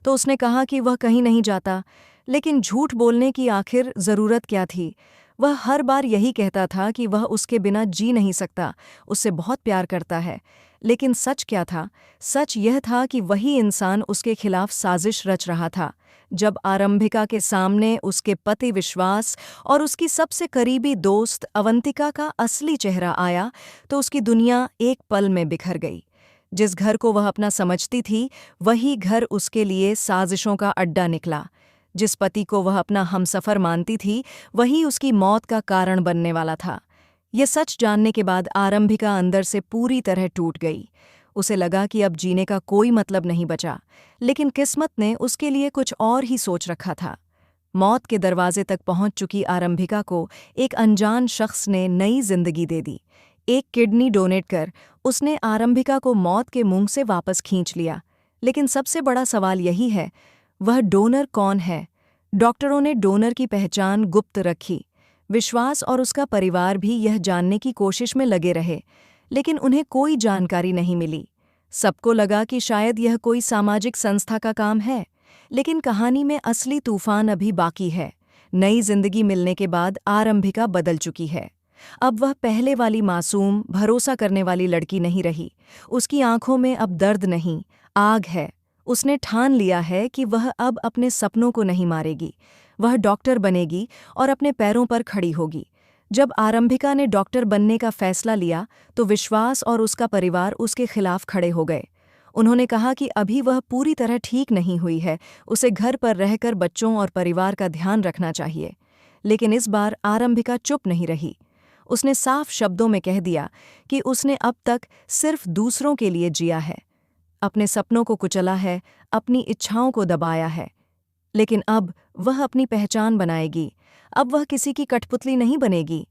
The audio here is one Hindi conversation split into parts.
तो उसने कहा कि वह कहीं नहीं जाता, लेकिन झूठ बोलने की आखिर ज़रूरत क्या थी? वह हर बार यही कहता था कि वह उसके बिना जी नहीं सकता, उससे बहुत प्यार करता है। लेकिन सच क्या था? सच यह था कि वही इंसान उसके खिलाफ साजिश रच रहा था। जब आरंभिका के सामने उसके पति विश्वास और उसकी सबसे करीबी दोस्त अवंतिका का असली चेहरा आया, तो उसकी दुनिया एक पल में बिखर गई। जिस घर को वह अपना समझती थी, वही घर उसके लिए साजिशों का अड्डा निकला। जिस पति को वह अपना हमसफ़र मानती थी, वही उसकी मौत का कारण बनने वाला था। ये सच जानने के बाद आरंभिका अंदर से पूरी तरह टूट गई। उसे लगा कि अब जीने का कोई मतलब नहीं बचा, लेकिन किस्मत ने उसके लिए कुछ और ही सोच रखा था। मौत के दरवाजे तक पहुंच चुकी आरंभिका को एक अनजान शख्स ने नई जिंदगी दे दी। एक किडनी डोनेट कर उसने आरंभिका को मौत के मुंह से वापस खींच लिया। लेकिन सबसे बड़ा सवाल यही है, वह डोनर कौन है? डॉक्टरों ने डोनर की पहचान गुप्त रखी। विश्वास और उसका परिवार भी यह जानने की कोशिश में लगे रहे, लेकिन उन्हें कोई जानकारी नहीं मिली। सबको लगा कि शायद यह कोई सामाजिक संस्था का काम है, लेकिन कहानी में असली तूफान अभी बाकी है। नई जिंदगी मिलने के बाद आरंभिका बदल चुकी है। अब वह पहले वाली मासूम, भरोसा करने वाली लड़की नहीं रही। उसकी आंखों में अब दर्द नहीं, आग है। उसने ठान लिया है कि वह अब अपने सपनों को नहीं मारेगी। वह डॉक्टर बनेगी और अपने पैरों पर खड़ी होगी। जब आरंभिका ने डॉक्टर बनने का फैसला लिया, तो विश्वास और उसका परिवार उसके खिलाफ खड़े हो गए। उन्होंने कहा कि अभी वह पूरी तरह ठीक नहीं हुई है, उसे घर पर रहकर बच्चों और परिवार का ध्यान रखना चाहिए। लेकिन इस बार आरंभिका चुप नहीं रही। उसने साफ शब्दों में कह दिया कि उसने अब तक सिर्फ दूसरों के लिए जिया है, अपने सपनों को कुचला है, अपनी इच्छाओं को दबाया है। लेकिन अब वह अपनी पहचान बनाएगी। अब वह किसी की कठपुतली नहीं बनेगी।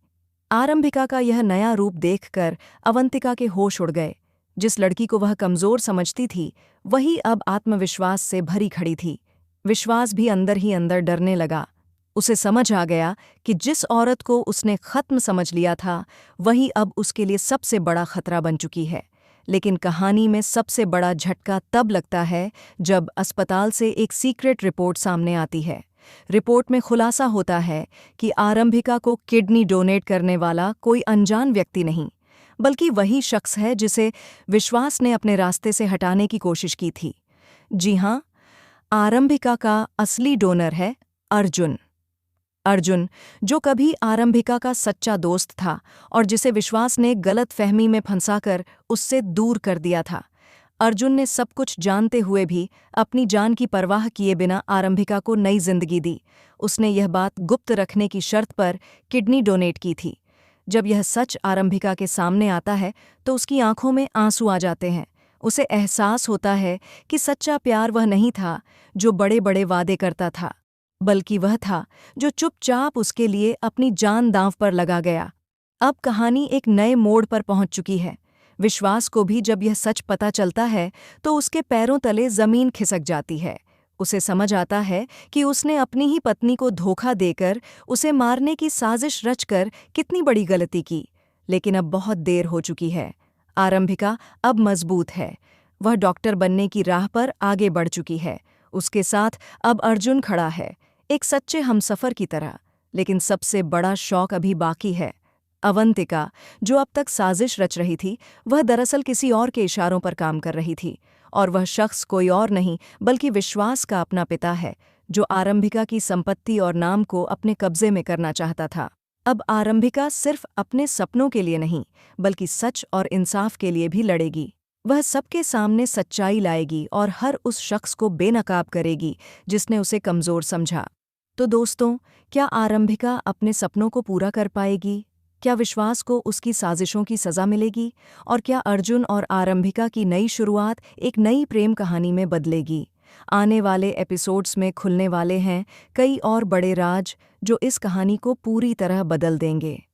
आरंभिका का यह नया रूप देखकर अवंतिका के होश उड़ गए। जिस लड़की को वह कमजोर समझती थी, वही अब आत्मविश्वास से भरी खड़ी थी। विश्वास भी अंदर ही अंदर डरने लगा। उसे समझ आ गया कि जिस औरत को उसने खत्म समझ लिया था, वही अब उसके लिए सबसे बड़ा खतरा बन चुकी है। लेकिन कहानी में सबसे बड़ा झटका तब लगता है जब अस्पताल से एक सीक्रेट रिपोर्ट सामने आती है। रिपोर्ट में खुलासा होता है कि आरंभिका को किडनी डोनेट करने वाला कोई अनजान व्यक्ति नहीं, बल्कि वही शख्स है जिसे विश्वास ने अपने रास्ते से हटाने की कोशिश की थी। जी हाँ, आरंभिका का असली डोनर है अर्जुन। अर्जुन, जो कभी आरंभिका का सच्चा दोस्त था और जिसे विश्वास ने गलत फहमी में फंसाकर उससे दूर कर दिया था। अर्जुन ने सब कुछ जानते हुए भी अपनी जान की परवाह किए बिना आरंभिका को नई जिंदगी दी। उसने यह बात गुप्त रखने की शर्त पर किडनी डोनेट की थी। जब यह सच आरंभिका के सामने आता है, तो उसकी आंखों में आंसू आ जाते हैं। उसे एहसास होता है कि सच्चा प्यार वह नहीं था जो बड़े बड़े वादे करता था, बल्कि वह था जो चुपचाप उसके लिए अपनी जान दांव पर लगा गया। अब कहानी एक नए मोड़ पर पहुंच चुकी है। विश्वास को भी जब यह सच पता चलता है, तो उसके पैरों तले जमीन खिसक जाती है। उसे समझ आता है कि उसने अपनी ही पत्नी को धोखा देकर उसे मारने की साजिश रचकर कितनी बड़ी गलती की। लेकिन अब बहुत देर हो चुकी है। आरंभिका अब मजबूत है। वह डॉक्टर बनने की राह पर आगे बढ़ चुकी है। उसके साथ अब अर्जुन खड़ा है, एक सच्चे हमसफर की तरह। लेकिन सबसे बड़ा शौक अभी बाकी है। अवंतिका, जो अब तक साजिश रच रही थी, वह दरअसल किसी और के इशारों पर काम कर रही थी। और वह शख्स कोई और नहीं बल्कि विश्वास का अपना पिता है, जो आरंभिका की संपत्ति और नाम को अपने कब्जे में करना चाहता था। अब आरंभिका सिर्फ अपने सपनों के लिए नहीं, बल्कि सच और इंसाफ के लिए भी लड़ेगी। वह सबके सामने सच्चाई लाएगी और हर उस शख्स को बेनकाब करेगी जिसने उसे कमज़ोर समझा। तो दोस्तों, क्या आरंभिका अपने सपनों को पूरा कर पाएगी? क्या विश्वास को उसकी साजिशों की सज़ा मिलेगी? और क्या अर्जुन और आरंभिका की नई शुरुआत एक नई प्रेम कहानी में बदलेगी? आने वाले एपिसोड्स में खुलने वाले हैं कई और बड़े राज, जो इस कहानी को पूरी तरह बदल देंगे।